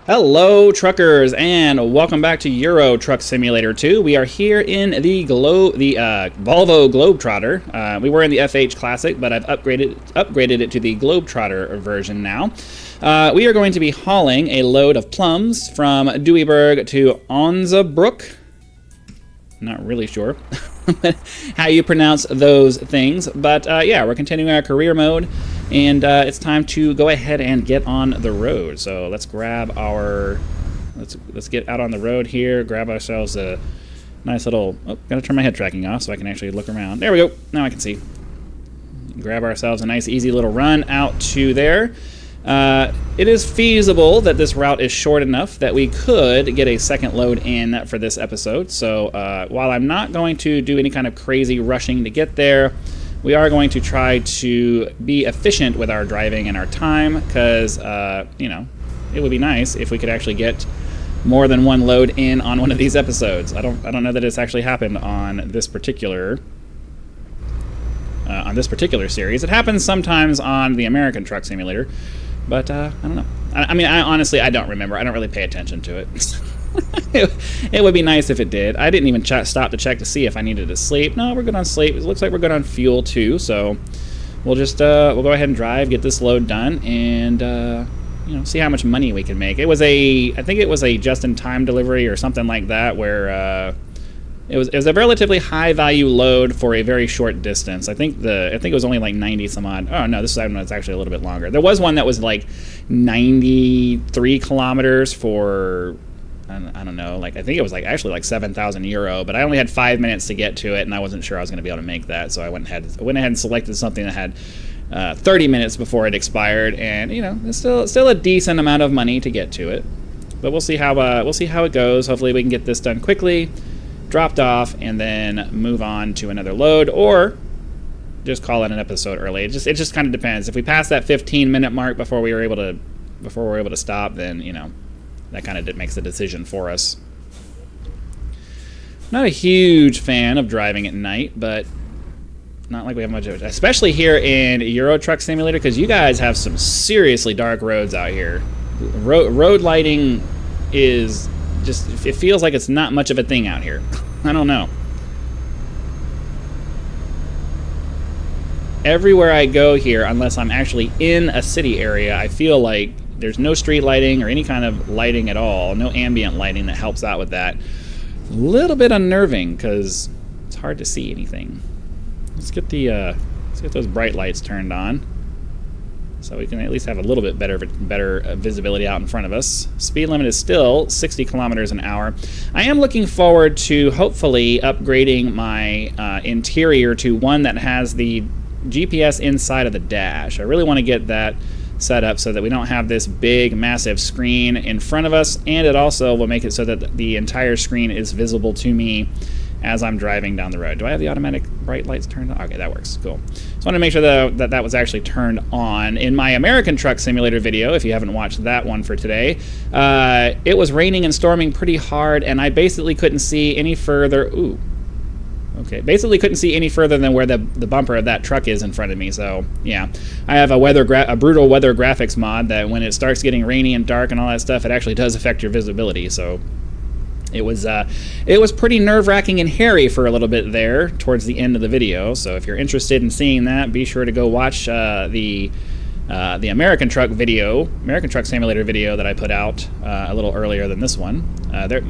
Hello truckers, and welcome back to Euro Truck Simulator 2. We are here in the Volvo Globetrotter. We were in the FH Classic, but I've upgraded it to the Globetrotter version now. We are going to be hauling a load of plums from DUISBURG to OSNABRUCK. Not really sure how you pronounce those things, but yeah, we're continuing our career mode, and it's time to go ahead and get on the road. So let's grab our, let's get out on the road here, grab ourselves a nice little, oh, gotta turn my head tracking off so I can actually look around. There we go, now I can see. Grab ourselves a nice easy little run out to there. It is feasible that this route is short enough that we could get a second load in for this episode. So while I'm not going to do any kind of crazy rushing to get there, we are going to try to be efficient with our driving and our time, because you know, it would be nice if we could actually get more than one load in on one of these episodes. I don't know that it's actually happened on this particular series. It happens sometimes on the American Truck Simulator, but I don't know. I mean, honestly, I don't remember. I don't really pay attention to it. It would be nice if it did. I didn't even stop to check to see if I needed to sleep. No, we're good on sleep. It looks like we're good on fuel too, so we'll just we'll go ahead and drive, get this load done, and you know, see how much money we can make. It was I think it was a just-in-time delivery or something like that, where it was a relatively high value load for a very short distance. I think it was only like 90 some odd. Oh no, this one was actually a little bit longer. There was one that was like 93 kilometers for, I don't know, like I think it was like actually like 7,000 euro, but I only had 5 minutes to get to it, and I wasn't sure I was going to be able to make that, so I went ahead and selected something that had 30 minutes before it expired, and you know, it's still a decent amount of money to get to it. But we'll see how it goes. Hopefully we can get this done quickly, dropped off, and then move on to another load, or just call it an episode early. It just kind of depends. If we pass that 15-minute mark before we're able to stop, then you know, that kind of makes the decision for us. Not a huge fan of driving at night, but not like we have much of it, especially here in Euro Truck Simulator, because you guys have some seriously dark roads out here. Road lighting is just, it feels like it's not much of a thing out here. I don't know. Everywhere I go here, unless I'm actually in a city area, I feel like there's no street lighting or any kind of lighting at all, no ambient lighting that helps out with that. A little bit unnerving because it's hard to see anything. Let's get those bright lights turned on, so we can at least have a little bit better visibility out in front of us. Speed limit is still 60 kilometers an hour. I am looking forward to hopefully upgrading my interior to one that has the GPS inside of the dash. I really want to get that set up so that we don't have this big, massive screen in front of us, and it also will make it so that the entire screen is visible to me as I'm driving down the road. Do I have the automatic bright lights turned on? Okay, that works. Cool. Just want to make sure that was actually turned on. In my American Truck Simulator video, if you haven't watched that one for today, it was raining and storming pretty hard, and I basically couldn't see any further. Ooh. Okay, basically couldn't see any further than where the bumper of that truck is in front of me. So yeah, I have a brutal weather graphics mod that when it starts getting rainy and dark and all that stuff, it actually does affect your visibility. So it was pretty nerve-wracking and hairy for a little bit there towards the end of the video. So if you're interested in seeing that, be sure to go watch the American Truck Simulator video that I put out a little earlier than this one.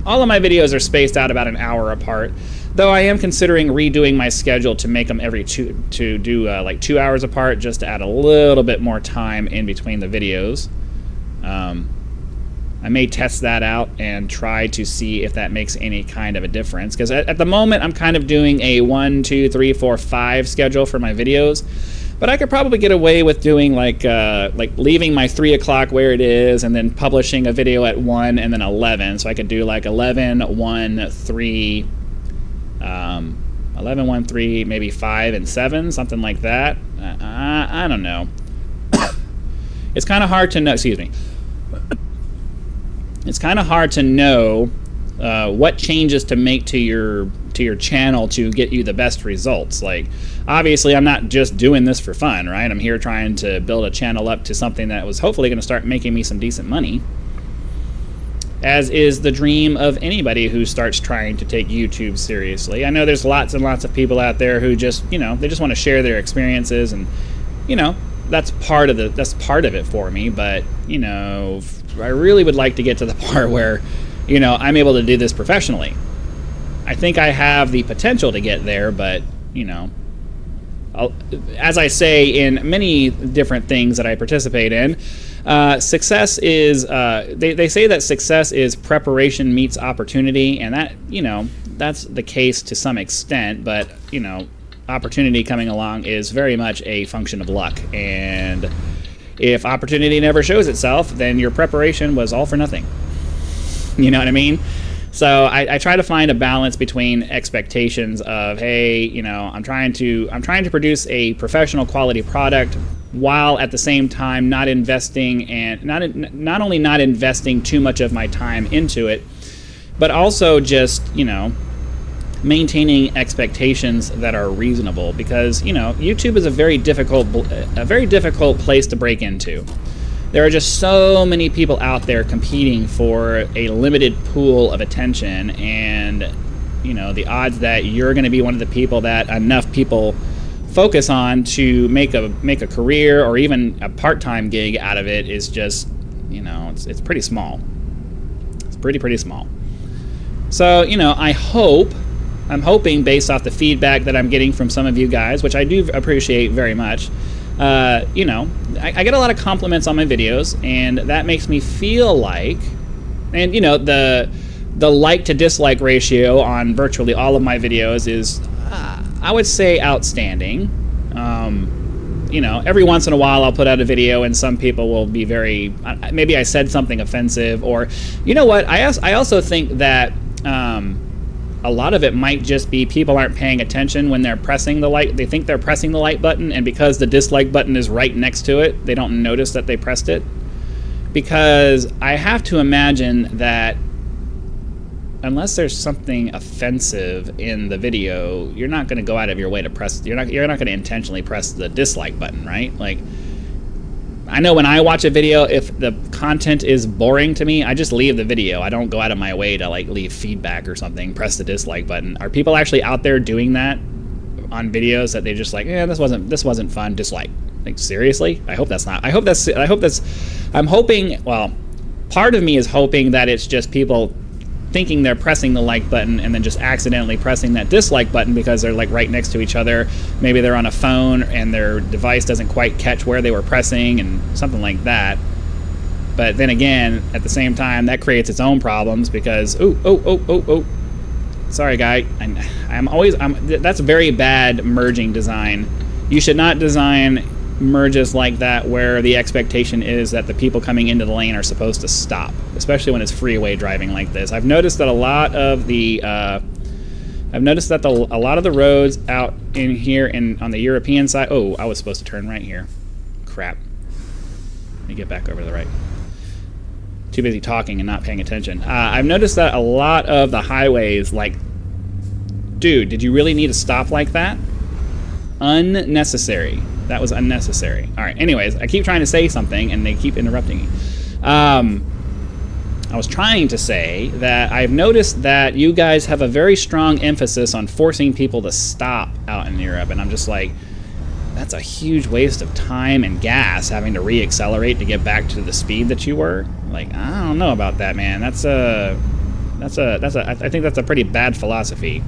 All of my videos are spaced out about an hour apart, though I am considering redoing my schedule to make them like 2 hours apart, just to add a little bit more time in between the videos. I may test that out and try to see if that makes any kind of a difference, because at the moment I'm kind of doing a 1, 2, 3, 4, 5 schedule for my videos. But I could probably get away with doing like leaving my 3 o'clock where it is, and then publishing a video at 1 and then 11. So I could do like 11, 1, 3, 11, 1, 3, maybe 5 and 7, something like that. I don't know. It's kind of hard to know. Excuse me. It's kind of hard to know what changes to make to your channel to get you the best results. Like, obviously I'm not just doing this for fun, right? I'm here trying to build a channel up to something that was hopefully going to start making me some decent money. as is the dream of anybody who starts trying to take YouTube seriously. I know there's lots and lots of people out there who just, you know, they just want to share their experiences, and, you know, that's part of it for me. But, you know, I really would like to get to the part where, you know, I'm able to do this professionally. I think I have the potential to get there, but, you know, as I say in many different things that I participate in, success is, they say that success is preparation meets opportunity, and that, you know, that's the case to some extent, but, you know, opportunity coming along is very much a function of luck, and if opportunity never shows itself, then your preparation was all for nothing. You know what I mean? So I try to find a balance between expectations of, hey, you know, I'm trying to produce a professional quality product, while at the same time not investing, and not only not investing too much of my time into it, but also just, you know, maintaining expectations that are reasonable, because, you know, YouTube is a very difficult place to break into. There are just so many people out there competing for a limited pool of attention, and, you know, the odds that you're going to be one of the people that enough people focus on to make a career or even a part-time gig out of it is just, you know, it's pretty small. It's pretty small. So, you know, I'm hoping, based off the feedback that I'm getting from some of you guys, which I do appreciate very much, you know, I get a lot of compliments on my videos, and that makes me feel like, and, you know, the like to dislike ratio on virtually all of my videos is, I would say, outstanding. You know, every once in a while I'll put out a video and some people will be very, maybe I said something offensive, or, you know what, I also think that a lot of it might just be people aren't paying attention when they're pressing the like. They think they're pressing the like button, and because the dislike button is right next to it, they don't notice that they pressed it. Because I have to imagine that unless there's something offensive in the video, you're not going to go out of your way to press. You're not going to intentionally press the dislike button, right? Like, I know when I watch a video, if the content is boring to me, I just leave the video. I don't go out of my way to, like, leave feedback or something, press the dislike button. Are people actually out there doing that on videos, that they just like, this wasn't fun, dislike? Like, seriously? I hope that's not. I'm hoping, well, part of me is hoping that it's just people thinking they're pressing the like button and then just accidentally pressing that dislike button because they're, like, right next to each other. Maybe they're on a phone and their device doesn't quite catch where they were pressing and something like that. But then again, at the same time, that creates its own problems because, sorry, guy, that's very bad merging design. You should not design merges like that where the expectation is that the people coming into the lane are supposed to stop, especially when it's freeway driving like this. I've noticed that a lot of the roads out in here and on the European side. Oh, I was supposed to turn right here. Crap. Let me get back over to the right. Too busy talking and not paying attention. I've noticed that a lot of the highways, like, dude, did you really need to stop like that? Unnecessary. That was unnecessary. All right, anyways, I keep trying to say something and they keep interrupting me. I was trying to say that I've noticed that you guys have a very strong emphasis on forcing people to stop out in Europe, and I'm just like, that's a huge waste of time and gas having to re-accelerate to get back to the speed that you were. Like, I don't know about that, man. I think that's a pretty bad philosophy.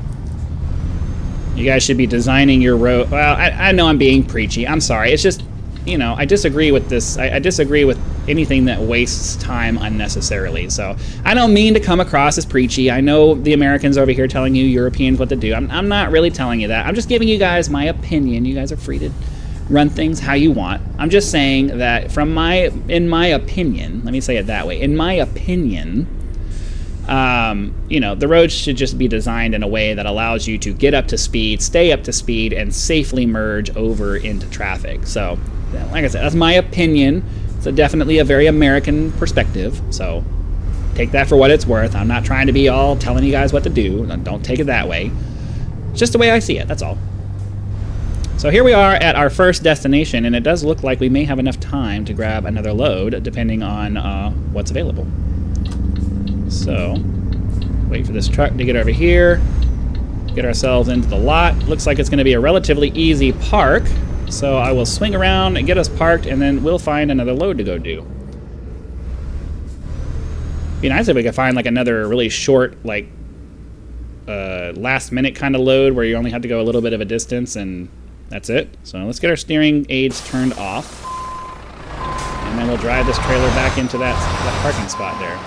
You guys should be designing your road. Well, I know I'm being preachy. I'm sorry. It's just, you know, I disagree with this. I disagree with anything that wastes time unnecessarily. So I don't mean to come across as preachy. I know the Americans over here telling you Europeans what to do. I'm not really telling you that. I'm just giving you guys my opinion. You guys are free to run things how you want. I'm just saying that in my opinion, let me say it that way. In my opinion, you know, the roads should just be designed in a way that allows you to get up to speed, stay up to speed, and safely merge over into traffic. So, like I said, that's my opinion. It's definitely a very American perspective. So, take that for what it's worth. I'm not trying to be all telling you guys what to do. Don't take it that way. It's just the way I see it. That's all. So here we are at our first destination, and it does look like we may have enough time to grab another load, depending on what's available. So, wait for this truck to get over here. Get ourselves into the lot. Looks like it's going to be a relatively easy park. So I will swing around and get us parked, and then we'll find another load to go do. Be nice if we could find like another really short, like last minute kind of load where you only have to go a little bit of a distance and that's it. So let's get our steering aids turned off, and then we'll drive this trailer back into that parking spot there.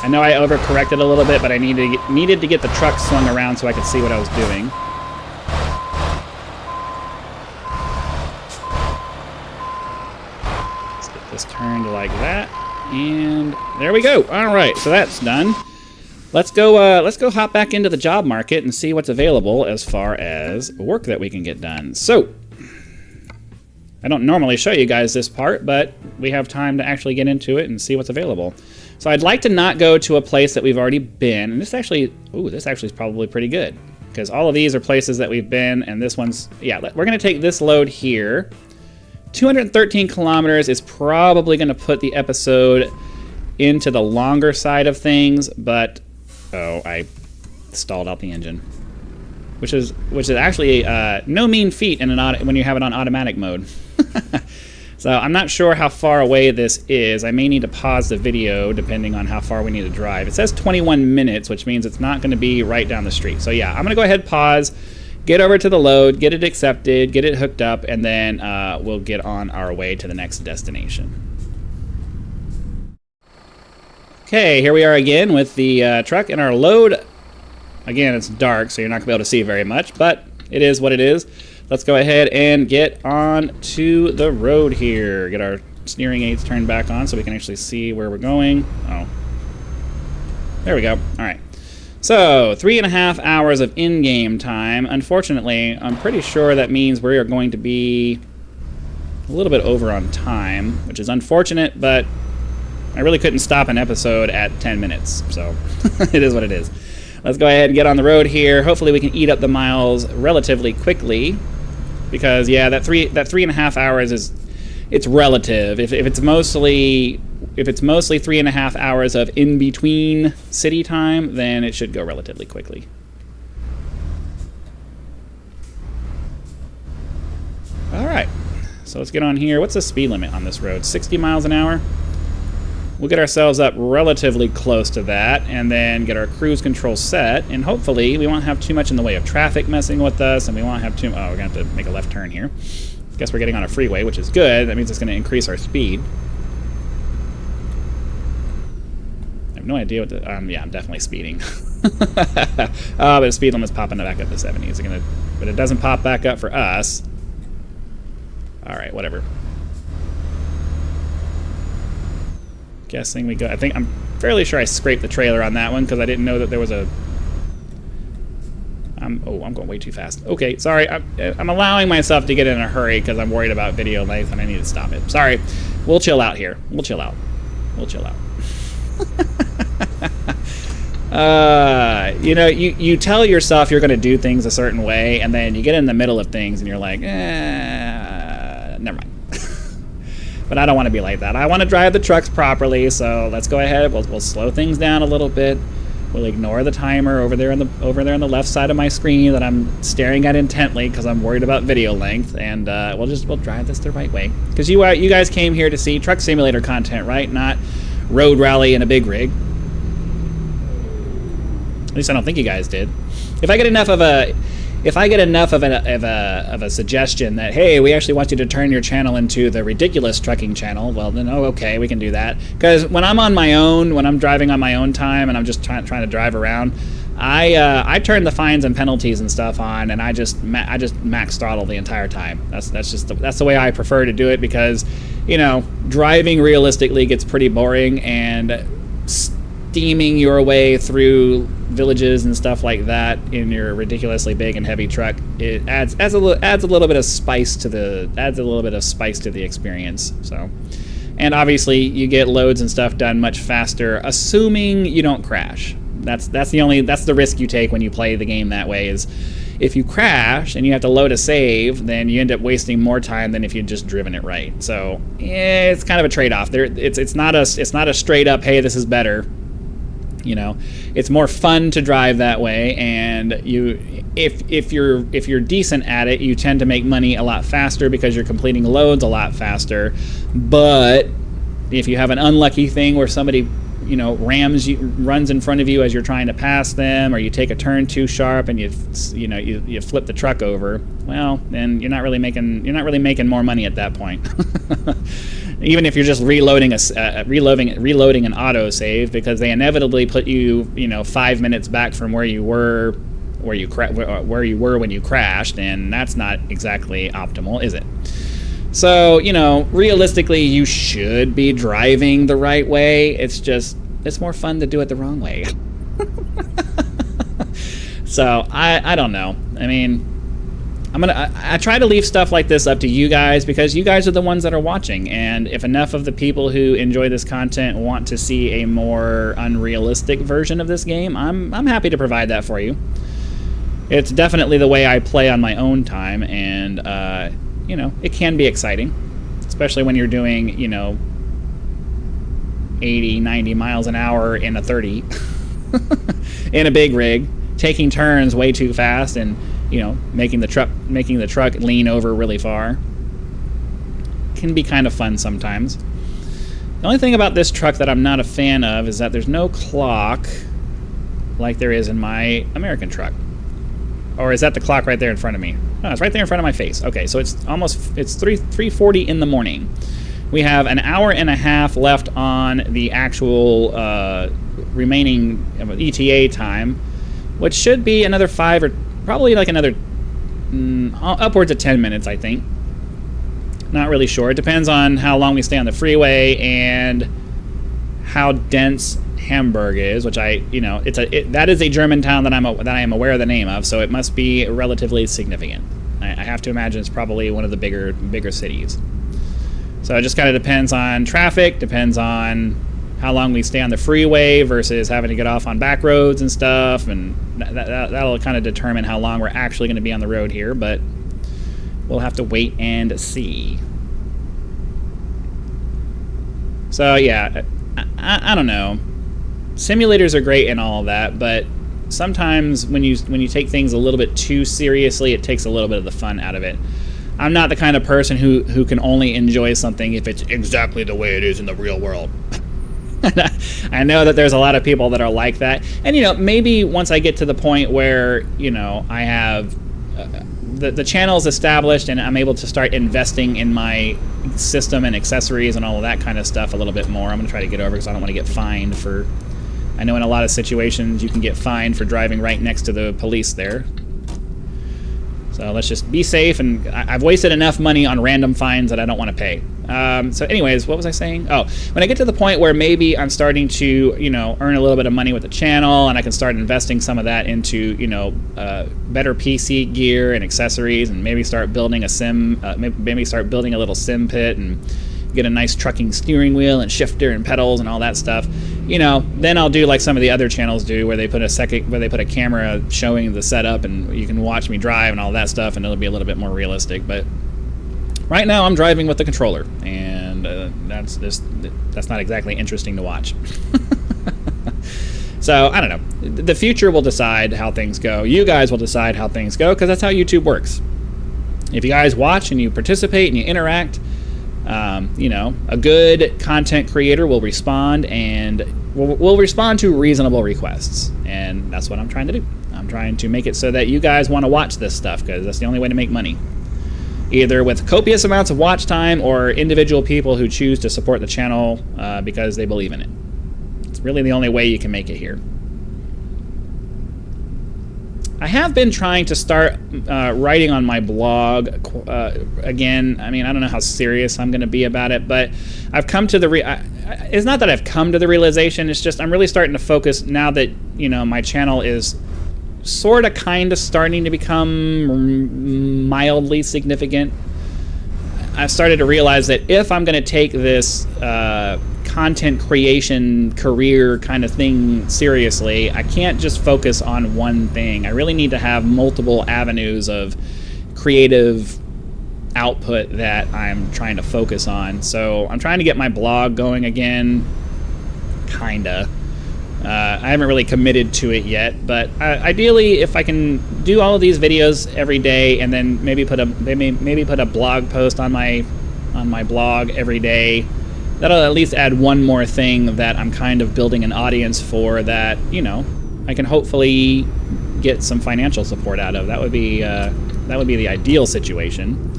I know I overcorrected a little bit, but I needed to get the truck swung around so I could see what I was doing. Let's get this turned like that, and there we go. All right, so that's done. Let's go hop back into the job market and see what's available as far as work that we can get done. So, I don't normally show you guys this part, but we have time to actually get into it and see what's available. So I'd like to not go to a place that we've already been, and this actually is probably pretty good, because all of these are places that we've been, and this one's, yeah, we're going to take this load here. 213 kilometers is probably going to put the episode into the longer side of things, but, oh, I stalled out the engine, which is actually no mean feat when you have it on automatic mode. So I'm not sure how far away this is. I may need to pause the video depending on how far we need to drive. It says 21 minutes, which means it's not going to be right down the street. So yeah, I'm going to go ahead, pause, get over to the load, get it accepted, get it hooked up, and then we'll get on our way to the next destination. Okay, here we are again with the truck and our load. Again, it's dark, so you're not going to be able to see very much, but it is what it is. Let's go ahead and get on to the road here. Get our steering aids turned back on so we can actually see where we're going. Oh, there we go. All right. So 3.5 hours of in-game time. Unfortunately, I'm pretty sure that means we are going to be a little bit over on time, which is unfortunate, but I really couldn't stop an episode at 10 minutes, so it is what it is. Let's go ahead and get on the road here. Hopefully we can eat up the miles relatively quickly, because yeah, that 3.5 hours it's relative. If it's mostly 3.5 hours of in between city time, then it should go relatively quickly. All right, so let's get on here. What's the speed limit on this road? 60 miles an hour. We'll get ourselves up relatively close to that, and then get our cruise control set, and hopefully we won't have too much in the way of traffic messing with us, and we won't have too... Oh, we're going to have to make a left turn here. I guess we're getting on a freeway, which is good. That means it's going to increase our speed. I have no idea what the... yeah, I'm definitely speeding. But the speed limit's popping back up to 70. Is it gonna... But it doesn't pop back up for us. All right, whatever. Guessing we go. I'm fairly sure I scraped the trailer on that one because I didn't know that there was a. I'm going way too fast. Okay, sorry. I'm allowing myself to get in a hurry because I'm worried about video length and I need to stop it. Sorry. We'll chill out here. We'll chill out. We'll chill out. You know, you tell yourself you're going to do things a certain way, and then you get in the middle of things and you're like, never mind. But I don't want to be like that. I want to drive the trucks properly, so let's go ahead. We'll slow things down a little bit. We'll ignore the timer over there on the left side of my screen that I'm staring at intently because I'm worried about video length, and we'll drive this the right way. Because you guys came here to see truck simulator content, right? Not road rally in a big rig. At least I don't think you guys did. If I get enough of a suggestion that, hey, we actually want you to turn your channel into the ridiculous trucking channel, well then, oh, okay, we can do that. Because when I'm on my own, when I'm driving on my own time and I'm just trying to drive around, I turn the fines and penalties and stuff on, and I just max throttle the entire time. That's the way I prefer to do it, because, you know, driving realistically gets pretty boring, and steaming your way through villages and stuff like that in your ridiculously big and heavy truck, it adds a little bit of spice to the experience. So, and obviously you get loads and stuff done much faster, assuming you don't crash. That's the risk you take when you play the game that way, is if you crash and you have to load a save, then you end up wasting more time than if you'd just driven it right. So it's kind of a trade-off. It's not a straight up, hey, this is better. You know, it's more fun to drive that way, and if you're decent at it, you tend to make money a lot faster because you're completing loads a lot faster. But if you have an unlucky thing where somebody, you know, runs in front of you as you're trying to pass them, or you take a turn too sharp and you flip the truck over, well, then you're not really making more money at that point. Even if you're just reloading an autosave, because they inevitably put you 5 minutes back from where you were when you crashed, and that's not exactly optimal, is it? So, realistically, you should be driving the right way. It's more fun to do it the wrong way. So I don't know. I mean, I try to leave stuff like this up to you guys, because you guys are the ones that are watching, and if enough of the people who enjoy this content want to see a more unrealistic version of this game, I'm happy to provide that for you. It's definitely the way I play on my own time, and it can be exciting, especially when you're doing 80, 90 miles an hour in a 30 in a big rig, taking turns way too fast, and making the truck lean over really far. Can be kind of fun sometimes. The only thing about this truck that I'm not a fan of is that there's no clock like there is in my American truck. Or is that the clock right there in front of me? No, it's right there in front of my face. Okay, so it's 3:40 in the morning. We have an hour and a half left on the actual remaining ETA time, which should be another 5 or probably like another upwards of 10 minutes, I think. Not really sure. It depends on how long we stay on the freeway and how dense Hamburg is, which that is a German town that I am aware of the name of, so it must be relatively significant. I have to imagine it's probably one of the bigger cities. So it just kind of depends on traffic, depends on how long we stay on the freeway versus having to get off on back roads and stuff, and that'll kind of determine how long we're actually going to be on the road here, but we'll have to wait and see. So yeah, I don't know. Simulators are great and all of that, but sometimes when you take things a little bit too seriously, it takes a little bit of the fun out of it. I'm not the kind of person who can only enjoy something if it's exactly the way it is in the real world. I know that there's a lot of people that are like that, and maybe once I get to the point where I have the channel's established and I'm able to start investing in my system and accessories and all of that kind of stuff a little bit more. I'm going to try to get over, because I don't want to get fined for... I know in a lot of situations you can get fined for driving right next to the police there. So let's just be safe, and I've wasted enough money on random fines that I don't want to pay. So anyways, what was I saying? Oh, when I get to the point where maybe I'm starting to, earn a little bit of money with the channel, and I can start investing some of that into, better PC gear and accessories, and maybe start building maybe start building a little sim pit and get a nice trucking steering wheel and shifter and pedals and all that stuff, then I'll do like some of the other channels do, where they put a camera showing the setup and you can watch me drive and all that stuff, and it'll be a little bit more realistic. But right now I'm driving with the controller, and that's not exactly interesting to watch. So I don't know. The future will decide how things go. You guys will decide how things go, because that's how YouTube works. If you guys watch and you participate and you interact, a good content creator will respond, and will respond to reasonable requests, and that's what I'm trying to do. I'm trying to make it so that you guys want to watch this stuff, because that's the only way to make money. Either with copious amounts of watch time, or individual people who choose to support the channel because they believe in it. It's really the only way you can make it here. I have been trying to start writing on my blog again. I mean, I don't know how serious I'm going to be about it, but I've come to it's not that I've come to the realization, it's just I'm really starting to focus now that, my channel is sort of kind of starting to become mildly significant. I've started to realize that if I'm going to take this content creation career kind of thing seriously, I can't just focus on one thing. I really need to have multiple avenues of creative output that I'm trying to focus on. So I'm trying to get my blog going again, kinda. I haven't really committed to it yet, but ideally, if I can do all of these videos every day and then maybe put a blog post on my blog every day, that'll at least add one more thing that I'm kind of building an audience for, that, you know, I can hopefully get some financial support out of. That would be the ideal situation.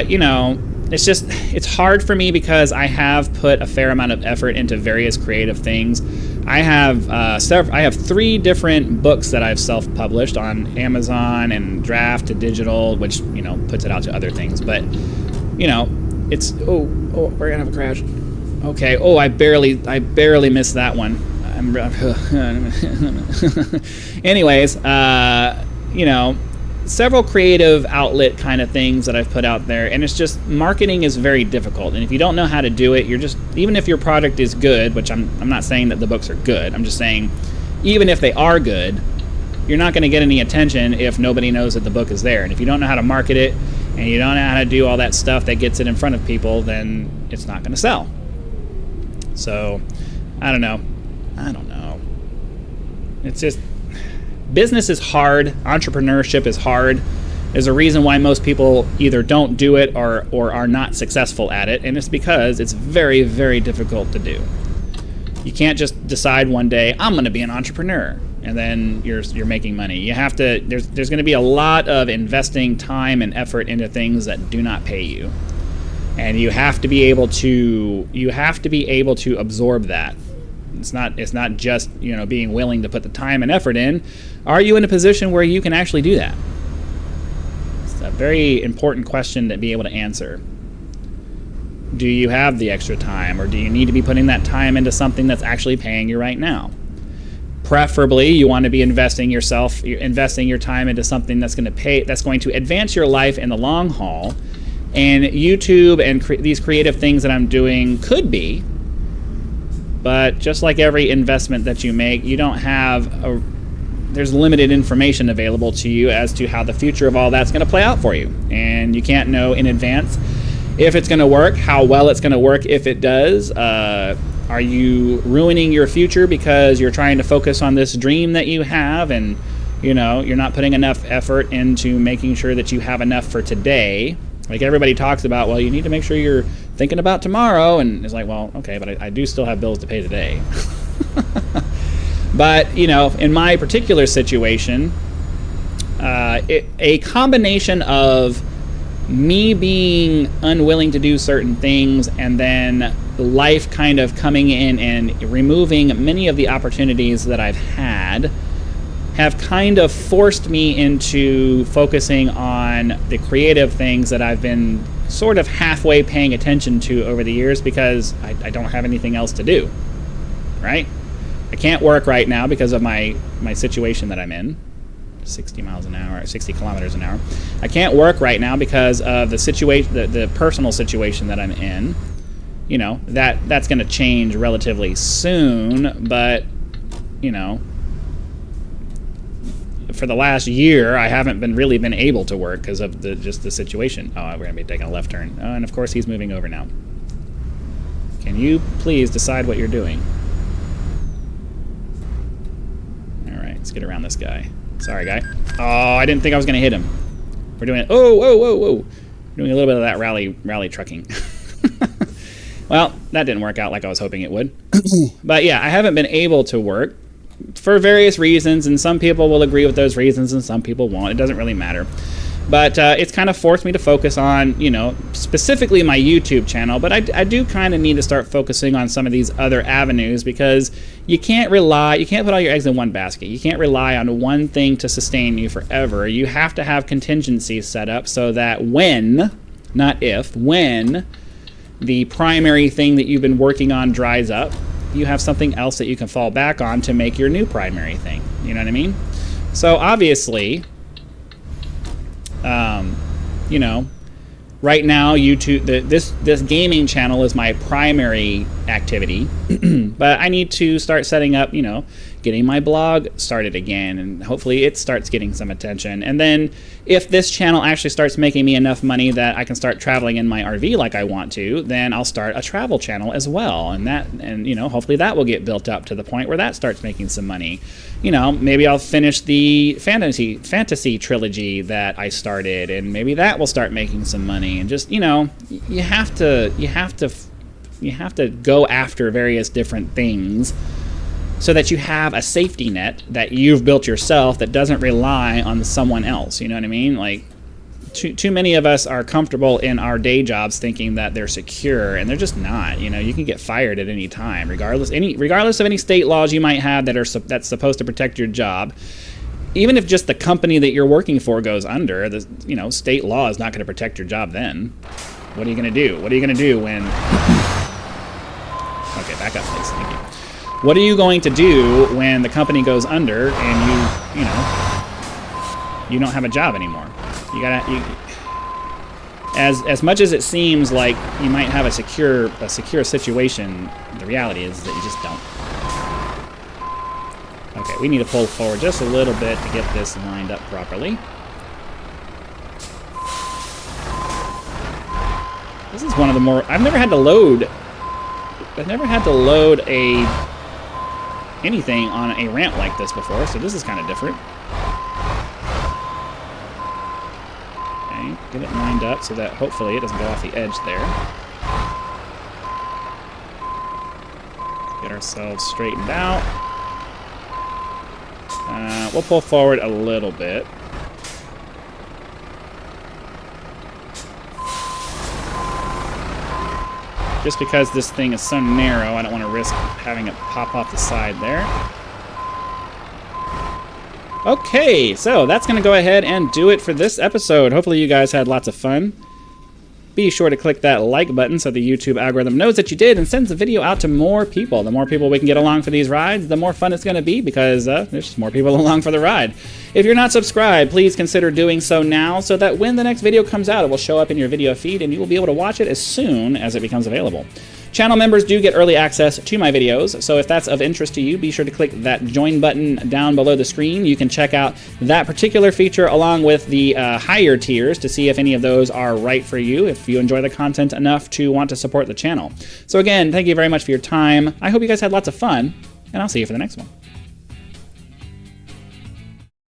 You know, it's hard for me because I have put a fair amount of effort into various creative things. I have 3 different books that I've self-published on Amazon and Draft to Digital, which, you know, puts it out to other things. But, you know, it's we're gonna have a crash. Okay. Oh, I barely missed that one. Anyways, you know, several creative outlet kind of things that I've put out there, and it's just, marketing is very difficult, and if you don't know how to do it, you're just, even if your product is good, which I'm not saying that the books are good, I'm just saying even if they are good, you're not going to get any attention if nobody knows that the book is there. And if you don't know how to market it and you don't know how to do all that stuff that gets it in front of people, then it's not going to sell. So I don't know. It's just, business is hard. Entrepreneurship is hard. There's a reason why most people either don't do it or are not successful at it, and it's because it's very, very difficult to do. You can't just decide one day, I'm going to be an entrepreneur, and then you're making money. You have to. There's going to be a lot of investing time and effort into things that do not pay you, and you have to be able to absorb that. It's not just, you know, being willing to put the time and effort in. Are you in a position where you can actually do that? It's a very important question to be able to answer. Do you have the extra time, or do you need to be putting that time into something that's actually paying you right now? Preferably, you want to be investing your time into something that's going to pay, that's going to advance your life in the long haul. And YouTube and these creative things that I'm doing could be. But just like every investment that you make, you don't have there's limited information available to you as to how the future of all that's going to play out for you. And you can't know in advance if it's going to work, how well it's going to work if it does. Are you ruining your future because you're trying to focus on this dream that you have, and, you know, you're not putting enough effort into making sure that you have enough for today? Like everybody talks about, well, you need to make sure you're thinking about tomorrow, and it's like, well, okay, but I do still have bills to pay today. But, you know, in my particular situation, a combination of me being unwilling to do certain things, and then life kind of coming in and removing many of the opportunities that I've had, have kind of forced me into focusing on the creative things that I've been sort of halfway paying attention to over the years, because I don't have anything else to do, right? I can't work right now because of my situation that I'm in, 60 miles an hour, 60 kilometers an hour. I can't work right now because of the situation, the personal situation that I'm in. You know, that's going to change relatively soon, but, you know, for the last year, I haven't really been able to work because of just the situation. Oh, we're going to be taking a left turn. Oh, and of course he's moving over now. Can you please decide what you're doing? All right, let's get around this guy. Sorry, guy. Oh, I didn't think I was going to hit him. We're doing it. Oh, whoa, whoa, whoa. We're doing a little bit of that rally trucking. Well, that didn't work out like I was hoping it would. But yeah, I haven't been able to work for various reasons, and some people will agree with those reasons and some people won't. It doesn't really matter. But it's kind of forced me to focus on, you know, specifically my YouTube channel, but I do kind of need to start focusing on some of these other avenues, because you can't put all your eggs in one basket. You can't rely on one thing to sustain you forever. You have to have contingencies set up so that when, not if, when the primary thing that you've been working on dries up, you have something else that you can fall back on to make your new primary thing. You know what I mean? So obviously, you know, Right now, YouTube, this gaming channel is my primary activity, but I need to start setting up, you know, getting my blog started again, and hopefully it starts getting some attention. And then if this channel actually starts making me enough money that I can start traveling in my RV like I want to, then I'll start a travel channel as well. And you know, hopefully that will get built up to the point where that starts making some money. You know, maybe I'll finish the fantasy trilogy that I started, and maybe that will start making some money. And just, you know, you have to go after various different things so that you have a safety net that you've built yourself that doesn't rely on someone else. You know what I mean? Like, too many of us are comfortable in our day jobs thinking that they're secure, and they're just not. You know, you can get fired at any time, regardless of any state laws you might have that's supposed to protect your job. Even if just the company that you're working for goes under, you know, state law is not going to protect your job then. What are you going to do? What are you going to do when... Okay, back up, please. Thank you. What are you going to do when the company goes under and you don't have a job anymore? As much as it seems like you might have a secure situation, the reality is that you just don't. Okay, we need to pull forward just a little bit to get this lined up properly. This is one of the more... I've never had to load anything on a ramp like this before, so this is kind of different. Okay, get it lined up so that hopefully it doesn't go off the edge there. Get ourselves straightened out. We'll pull forward a little bit. Just because this thing is so narrow, I don't want to risk having it pop off the side there. Okay, so that's going to go ahead and do it for this episode. Hopefully you guys had lots of fun. Be sure to click that like button so the YouTube algorithm knows that you did and sends the video out to more people. The more people we can get along for these rides, the more fun it's going to be, because there's just more people along for the ride. If you're not subscribed, please consider doing so now so that when the next video comes out, it will show up in your video feed and you will be able to watch it as soon as it becomes available. Channel members do get early access to my videos, so if that's of interest to you, be sure to click that join button down below the screen. You can check out that particular feature along with the higher tiers to see if any of those are right for you, if you enjoy the content enough to want to support the channel. So again, thank you very much for your time. I hope you guys had lots of fun, and I'll see you for the next one.